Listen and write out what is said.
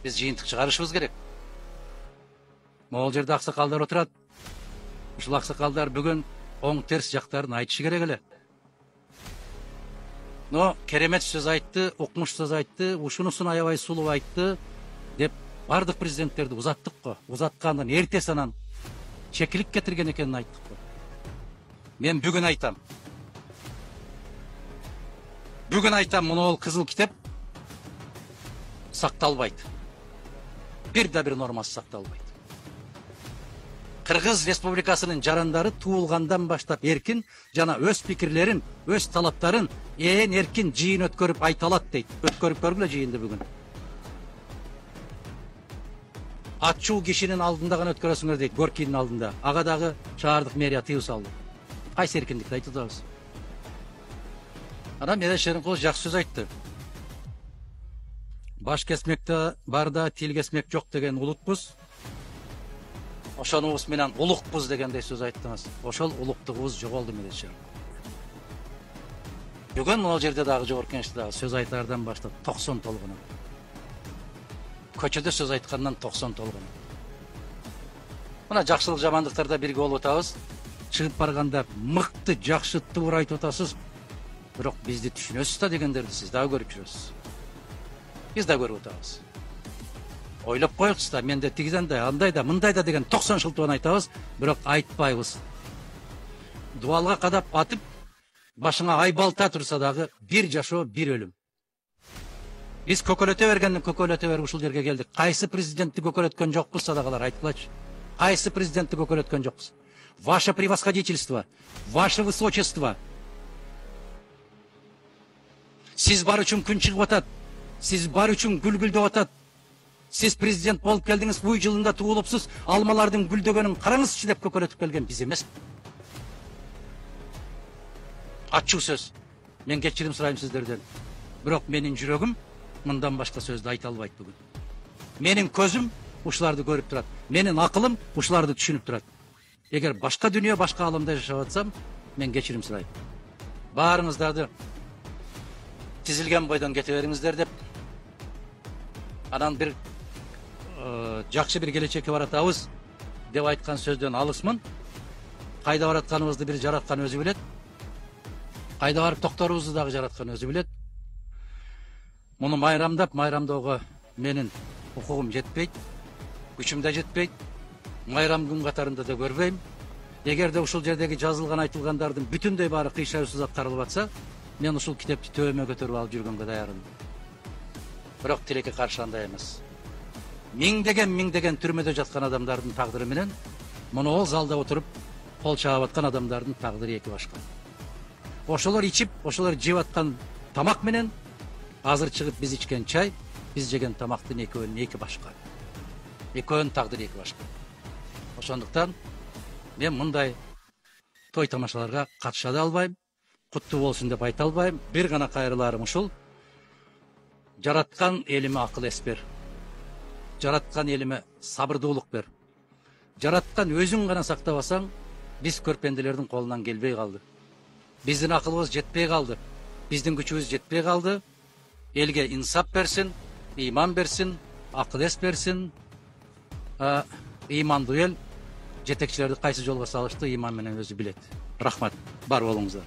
Биз жыйынтык чыгарышыбыз керек. Могул жерде аксакалдар отурат. Ушул аксакалдар бүгүн оң терс жактарын айтышы керек эле. Но керемет сөз айтты, укмуш сөз айтты, ушунусун аябай сулуу айтты деп бардык президенттерди узаттык го. Узаткандан эртеси анан чекилик кетирген экенин айттык го. Мен бүгүн айтам. Бүгүн айтам, мына кызыл китеп сакталбайт. Бир да бир нормасы сакталбайт. Кыргыз Республикасынын жарандары туулгандан баштап эркин жана өз пикирлерин, өз талаптарын эркин жыйын өткөрүп айта алат дейт. Өткөрүп көргүлө жыйынды бүгүн. Ачуу кишинин алдында гана өткөрөсүңөр дейт, Горкийдин алдында. Ага дагы шаардык мэрия тыюу салды. Кайсы эркиндикти айтып атабыз? Анан Мелдет Шеримкулов жакшы сөз айтты. Баш кесмекте барда тил кесмек жок деген улутпуз. Ошонубуз менен улукпуз дегендей сөз айттыңыз. Ошол улуктугубуз жоголду Мелдет Шеримкулов. Бүгүн могул жерде дагы жогорку кеңеште дагы сөз айтаардан баштап 90 толгону. Көчөдө сөз айткандан 90 толгону. Мына жакшылык жамандыктарда бирге болуп атабыз. Чыгып барганда мыкты, жакшы, туура айтып атасыз. Бирок бизди түшүнөсүз да дегендерди сиз дагы көрүп жүрөсүз. Биз да көрүп атабыз. Ойлоп коюңуз да, менде тигизенде, андай да, мындай да деген 90 шылтыбан айтабыз, бирок айтпайбыз. Дуалга кадап атып, башыңа ай балта турса дагы бир жашоо, бир өлүм. Биз көкөлөтө бергенден көкөлөтө берип ушул жерге келдик. Кайсы президентти көкөлөткөн жокпуз садагалар айткылачы. Кайсы президентти көкөлөткөн жокпуз? Ваше превосходительство, ваше высочество. Сиз бар үчүн күн чыгып атат. Сиз бар үчүн гүлгүлдөп атат. Сиз президент болуп келдиңиз, буй жылында туулупсуз, алмалардын гүлдөгөнүн караңызчы деп көкөлөтүп келген биз эмес. Ачуу сөз. Мен кечирим сурайм сиздерден. Бирок менин жүрөгүм мындан башка сөздү айта албайт бүгүн. Менин көзүм ушуларды көрүп турат. Менин акылым ушуларды түшүнүп турат. Эгер башка дүйнө, башка аламда жашап атсам, мен кечирим сурайм. Баарыңыздарды тизилген бойдон кете бериңиздер деп, анан бир жакшы бир келечекке баратабыз деп айткан сөздөн алысмын. Кайда баратканыбызды бир жараткан өзү билет. Кайда барып токторубузду дагы жараткан өзү билет. Муну майрамдоого менин укугум жетпейт, күчүм да жетпейт. Майрам күн катарында да көрбөйм. Эгерде ушул жердеги жазылган айтылгандардын бүтүндөй баары кыйшаусуз аткарылып атса, мен ушул китепти төбөмө көтөрүп алып жүргөнгө даярмын. Бирок тилекке каршы андай эмес. Миңдеген түрмөдө жаткан адамдардын тагдыры менен муну залда отуруп кол чаап аткан адамдардын тагдыры эки башка. Ошолор ичип, ошолор жеп аткан тамак менен азыр чыгып биз ичкен чай, биз жеген тамактын экөөнүн эки башка. Экөөнүн тагдыры эки башка. Ошондуктан мен мындай той тамашаларга катыша да албайм, куттуу болсун деп айта албайм. Бир гана кайрыларым ушул: жараткан элиме акыл эс бер. Жараткан элиме сабырдуулук бер. Жараткан өзүң гана сактабасаң, биз көрпенделердин колунан келбей калды. Биздин акылыбыз жетпей калды. Биздин күчүбүз жетпей калды. Элге инсап берсин, ыйман берсин, акыл эс берсин. Ыймандуу эл жетекчилерди кайсы жолго салышты ыйман менен өзү билет. Рахмат, бар болуңуздар.